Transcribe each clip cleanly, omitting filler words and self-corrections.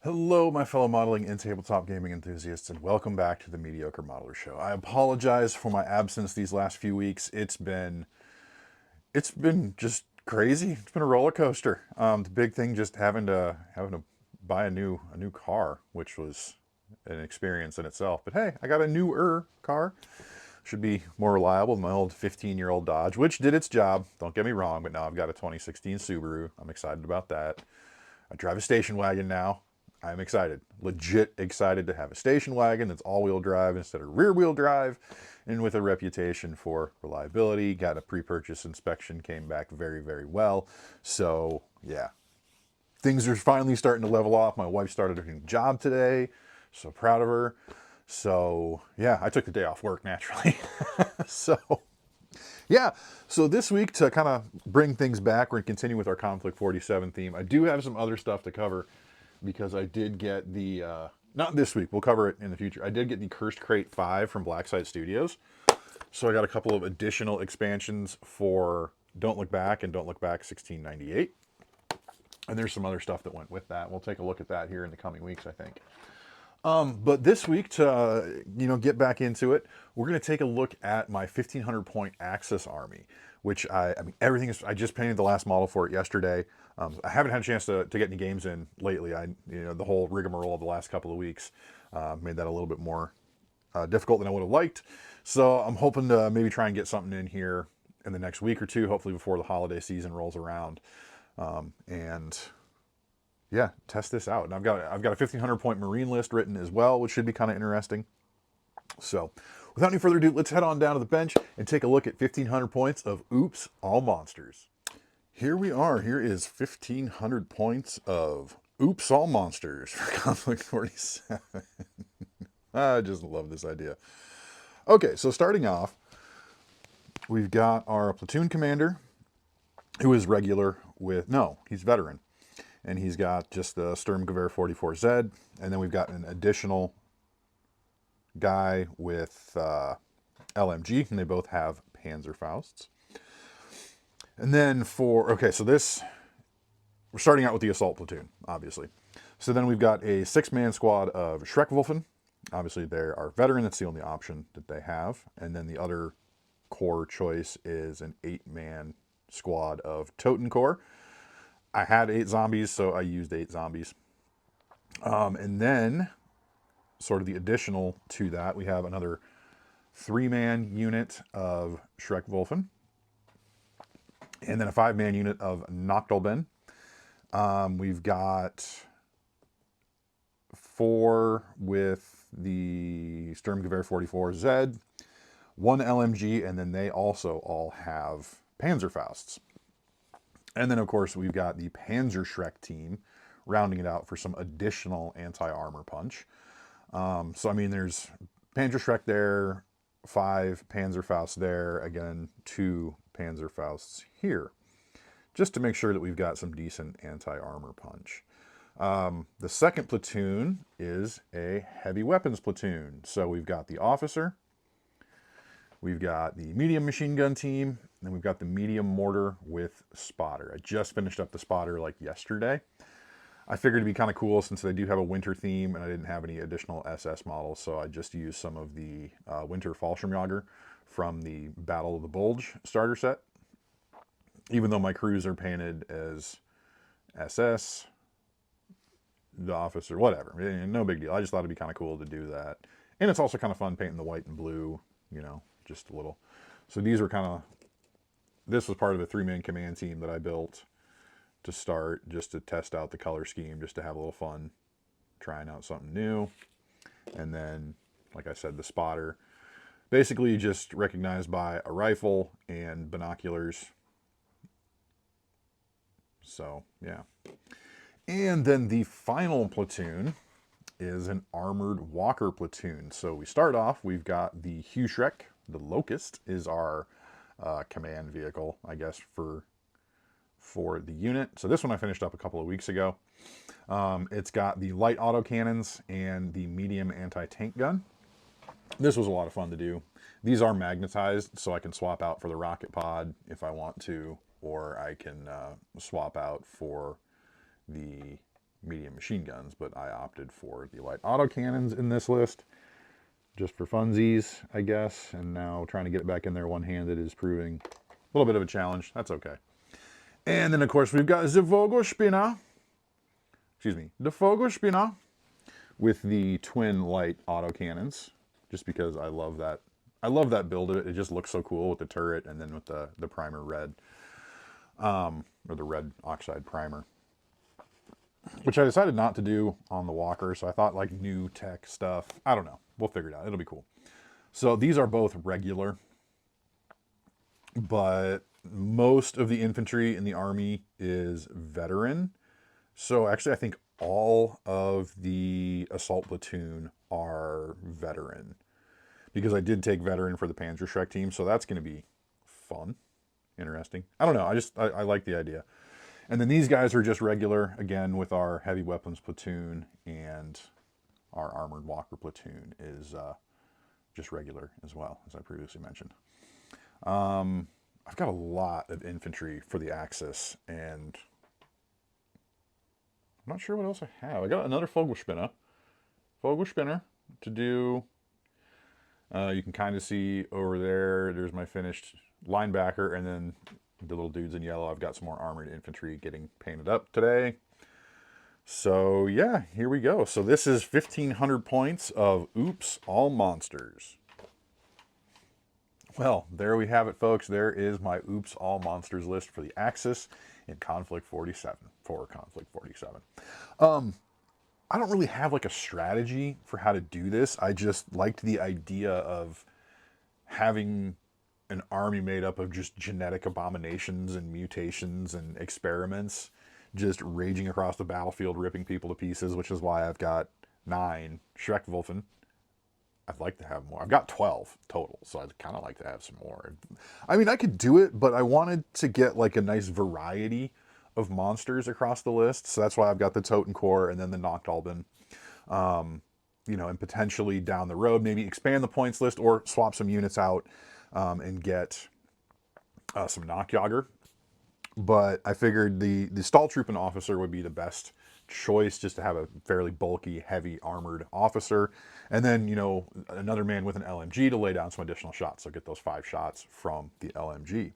Hello, my fellow modeling and tabletop gaming enthusiasts, and welcome back to the Mediocre Modeler Show. I apologize for my absence these last few weeks. It's been just crazy. It's been a roller coaster. The big thing just having to buy a new car, which was an experience in itself. But hey, I got a newer car. Should be more reliable than my old 15-year-old Dodge, which did its job. Don't get me wrong, but now I've got a 2016 Subaru. I'm excited about that. I drive a station wagon now. I'm excited, legit excited to have a station wagon that's all-wheel drive instead of rear-wheel drive, and with a reputation for reliability. Got a pre-purchase inspection, came back very, very well. So yeah, things are finally starting to level off. My wife started a new job today, so proud of her. So yeah, I took the day off work naturally. So yeah, so this week to kind of bring things back, we're going to continue with our Konflikt 47 theme. I do have some other stuff to cover because I did get not this week, we'll cover it in the future. I did get the Cursed Crate 5 from Blackside Studios. So I got a couple of additional expansions for Don't Look Back and Don't Look Back 1698. And there's some other stuff that went with that. We'll take a look at that here in the coming weeks, I think. But this week, to get back into it, we're going to take a look at my 1500 point Axis army, which I mean, everything is. I just painted the last model for it yesterday. I haven't had a chance to get any games in lately. The whole rigmarole of the last couple of weeks made that a little bit more difficult than I would have liked. So I'm hoping to maybe try and get something in here in the next week or two, hopefully before the holiday season rolls around, and yeah, test this out. And I've got a 1500 point Marine list written as well, which should be kind of interesting. So without any further ado, let's head on down to the bench and take a look at 1500 points of Oops, All Monsters. Here we are. Here is 1500 points of Oops, All Monsters for Konflikt 47. I just love this idea. Okay, so starting off, we've got our platoon commander, who is regular with, no, he's veteran. And he's got just the Sturmgewehr 44Z. And then we've got an additional guy with LMG, and they both have Panzerfausts. And then we're starting out with the assault platoon, obviously. So then we've got a 6-man squad of Schreckwolfen. Obviously, they're our veteran. That's the only option that they have. And then the other core choice is an 8-man squad of Totenkorps. I had 8 zombies, so I used 8 zombies. And then, sort of the additional to that, we have another 3-man unit of Schreckwolfen. And then a 5-man unit of Nachtelben. We've got 4 with the Sturmgewehr 44Z, 1 LMG, and then they also all have Panzerfausts. And then, of course, we've got the Panzerschreck team rounding it out for some additional anti-armor punch. So, I mean, there's Panzerschreck there, 5 Panzerfausts there, again, 2 Panzerfausts here, just to make sure that we've got some decent anti-armor punch. The second platoon is a heavy weapons platoon. So we've got the officer, we've got the medium machine gun team, and we've got the medium mortar with spotter. I just finished up the spotter like yesterday. I figured it'd be kind of cool since they do have a winter theme and I didn't have any additional SS models, so I just used some of the winter Fallschirmjäger from the Battle of the Bulge starter set. Even though my crews are painted as SS, the officer, whatever, no big deal. I just thought it'd be kind of cool to do that. And it's also kind of fun painting the white and blue, just a little. So this was part of the 3-man command team that I built to start, just to test out the color scheme, just to have a little fun trying out something new. And then, like I said, the spotter, basically just recognized by a rifle and binoculars. So yeah. And then the final platoon is an armored walker platoon. So we start off, we've got the Hugh-Schreck. The Locust is our command vehicle, I guess, for the unit. So this one I finished up a couple of weeks ago. It's got the light autocannons and the medium anti-tank gun. This was a lot of fun to do. These are magnetized, so I can swap out for the rocket pod if I want to, or I can swap out for the medium machine guns, but I opted for the light autocannons in this list just for funsies, I guess. And now trying to get it back in there one-handed is proving a little bit of a challenge. That's okay. And then, of course, we've got the Vogelspinner. Excuse me, the Vogelspinner with the twin light autocannons, just because I love that. I love that build of it. It just looks so cool with the turret and then with the primer red, or the red oxide primer, which I decided not to do on the Walker. So I thought like new tech stuff. I don't know. We'll figure it out. It'll be cool. So these are both regular, but most of the infantry in the army is veteran. So actually, I think all of the assault platoon are veteran, because I did take veteran for the Panzerschreck team. So that's going to be fun, interesting. I don't know. I like the idea. And then these guys are just regular, again, with our heavy weapons platoon, and our armored walker platoon is just regular as well, as I previously mentioned. I've got a lot of infantry for the Axis, and I'm not sure what else I have. I got another Vogelspinner to do. You can kind of see over there, there's my finished linebacker, and then the little dudes in yellow. I've got some more armored infantry getting painted up today. So yeah, here we go. So this is 1,500 points of Oops, All Monsters. Well, there we have it, folks. There is my Oops, All Monsters list for the Axis in Konflikt 47, for Konflikt 47. I don't really have like a strategy for how to do this. I just liked the idea of having an army made up of just genetic abominations and mutations and experiments just raging across the battlefield, ripping people to pieces, which is why I've got 9 Schreckwolfen. I'd like to have more. I've got 12 total, so I'd kind of like to have some more. I mean, I could do it, but I wanted to get like a nice variety of monsters across the list, so that's why I've got the Totenkorps and then the Nachtolben. You know, and potentially down the road, maybe expand the points list or swap some units out and get some Nachtjager. But I figured the Stahltruppen officer would be the best choice, just to have a fairly bulky, heavy armored officer. And then, you know, another man with an LMG to lay down some additional shots. So get those 5 shots from the LMG.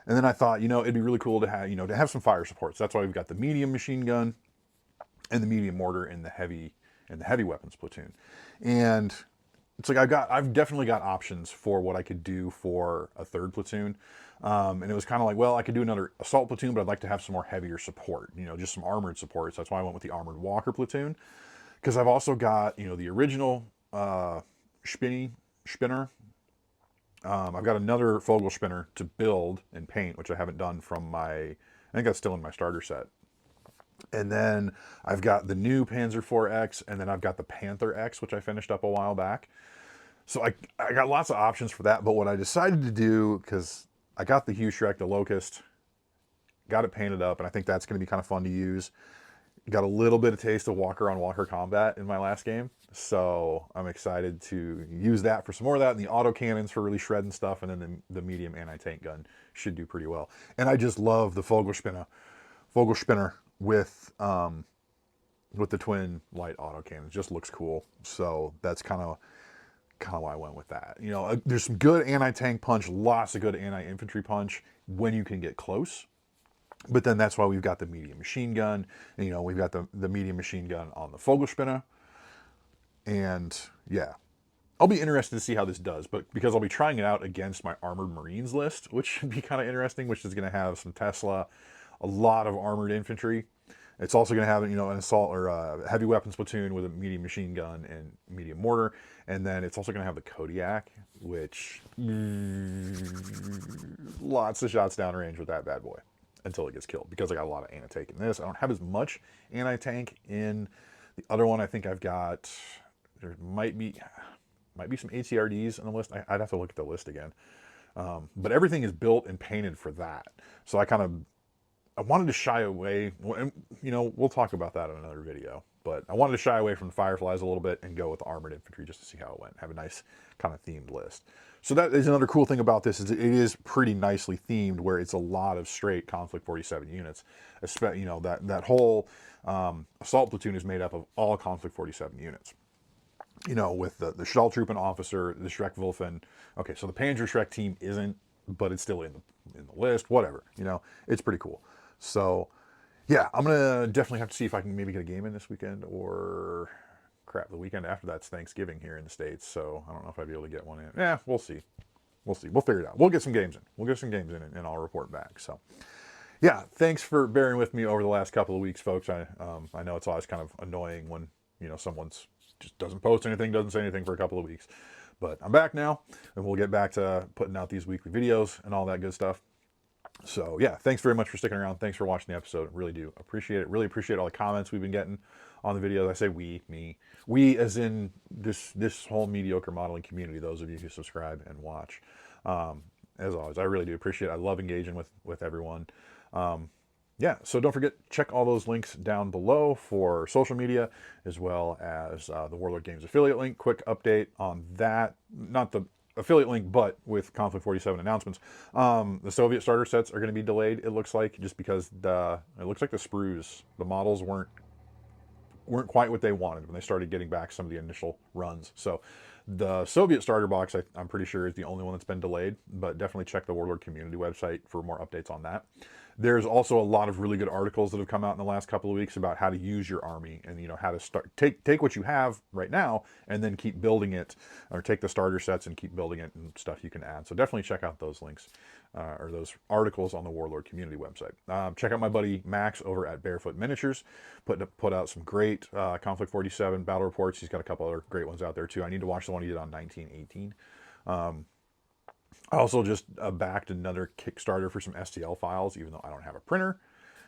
And then I thought, you know, it'd be really cool to have, you know, to have some fire supports. That's why we've got the medium machine gun and the medium mortar in the heavy weapons platoon. And it's like I've definitely got options for what I could do for a 3rd platoon. And it was kind of like, well, I could do another assault platoon, but I'd like to have some more heavier support, you know, just some armored support. So that's why I went with the armored walker platoon. Because I've also got, you know, the original Spinner. I've got another Vogelspinner to build and paint, which I haven't done from I think that's still in my starter set. And then I've got the new Panzer IV-X, and then I've got the Panther X, which I finished up a while back. So I got lots of options for that. But what I decided to do, because I got the Hugh-Schreck, the Locust, got it painted up, and I think that's going to be kind of fun to use. Got a little bit of taste of walker-on-walker combat in my last game, so I'm excited to use that for some more of that, and the autocannons for really shredding stuff, and then the medium anti-tank gun should do pretty well. And I just love the Vogelspinner with the twin light autocannons. Just looks cool, so that's kind of why I went with that. You know, there's some good anti-tank punch, lots of good anti-infantry punch when you can get close. But then that's why we've got the medium machine gun. And, you know, we've got the medium machine gun on the Vogelspinner. And yeah, I'll be interested to see how this does. But because I'll be trying it out against my Armored Marines list, which should be kind of interesting, which is going to have some Tesla, a lot of armored infantry. It's also going to have, you know, an assault or a heavy weapons platoon with a medium machine gun and medium mortar. And then it's also going to have the Kodiak, which lots of shots downrange with that bad boy until it gets killed, because I got a lot of anti-tank in this. I don't have as much anti-tank in the other one. I think I've got, there might be some ATRDs on the list. I'd have to look at the list again. But everything is built and painted for that. So I wanted to shy away, and, you know, we'll talk about that in another video, but I wanted to shy away from the Fireflies a little bit and go with the armored infantry just to see how it went. Have a nice kind of themed list. So that is another cool thing about this is it is pretty nicely themed, where it's a lot of straight Konflikt 47 units. You know, that whole assault platoon is made up of all Konflikt 47 units. You know, with the Stahltruppen officer, the Schreckwolfen. Okay, so the Panzer Schreck team isn't, but it's still in the list. Whatever, you know, it's pretty cool. So yeah, I'm gonna definitely have to see if I can maybe get a game in this weekend, or crap, the weekend after that's Thanksgiving here in the States. So I don't know if I'd be able to get one in. Yeah, we'll see. We'll see. We'll figure it out. We'll get some games in. We'll get some games in, and I'll report back. So yeah, thanks for bearing with me over the last couple of weeks, folks. I know it's always kind of annoying when, you know, someone's just doesn't post anything, doesn't say anything for a couple of weeks. But I'm back now, and we'll get back to putting out these weekly videos and all that good stuff. So yeah, thanks very much for sticking around. Thanks for watching the episode. Really do appreciate it. Really appreciate all the comments we've been getting on the videos. I say we as in this whole mediocre modeling community. Those of you who subscribe and watch, as always, I really do appreciate it. I love engaging with everyone. Yeah, so don't forget, check all those links down below for social media, as well as the Warlord Games affiliate link. Quick update on that. Not the affiliate link, but with Konflikt 47 announcements. The Soviet starter sets are going to be delayed, it looks like, just because it looks like the sprues, the models weren't quite what they wanted when they started getting back some of the initial runs. So the Soviet starter box, I'm pretty sure, is the only one that's been delayed, but definitely check the Warlord community website for more updates on that. There's also a lot of really good articles that have come out in the last couple of weeks about how to use your army, and, you know, how to start take what you have right now and then keep building it, or take the starter sets and keep building it and stuff you can add. So definitely check out those links or those articles on the Warlord community website. Check out my buddy Max over at Barefoot Miniatures. Put out some great Konflikt 47 battle reports. He's got a couple other great ones out there too. I need to watch the one he did on 1918. I also just backed another Kickstarter for some STL files, even though I don't have a printer,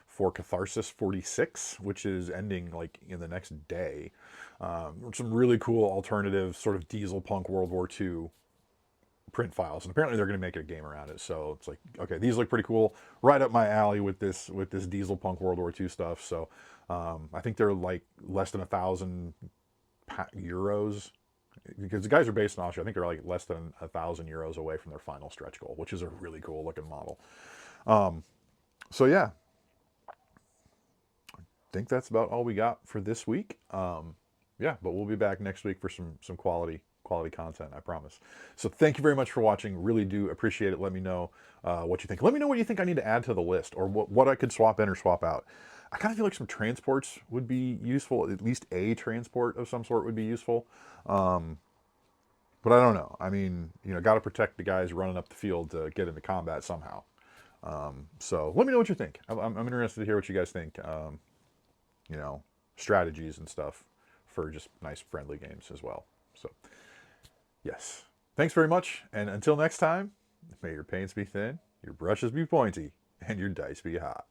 for Catharsis 46, which is ending like in the next day. Some really cool alternative sort of diesel punk World War II print files, and apparently they're going to make a game around it. So it's like, okay, these look pretty cool, right up my alley with this diesel punk World War II stuff. So I think they're like less than 1,000 euros, because the guys are based in Austria. I think they're like less than 1,000 euros away from their final stretch goal, which is a really cool looking model. So yeah, I think that's about all we got for this week. Yeah, but we'll be back next week for some quality content, I promise. So thank you very much for watching. Really do appreciate it. Let me know what you think. Let me know what you think I need to add to the list, or what I could swap in or swap out. I kind of feel like some transports would be useful. At least a transport of some sort would be useful. But I don't know. I mean, you know, got to protect the guys running up the field to get into combat somehow. So let me know what you think. I'm interested to hear what you guys think. You know, strategies and stuff for just nice, friendly games as well. So, yes. Thanks very much. And until next time, may your paints be thin, your brushes be pointy, and your dice be hot.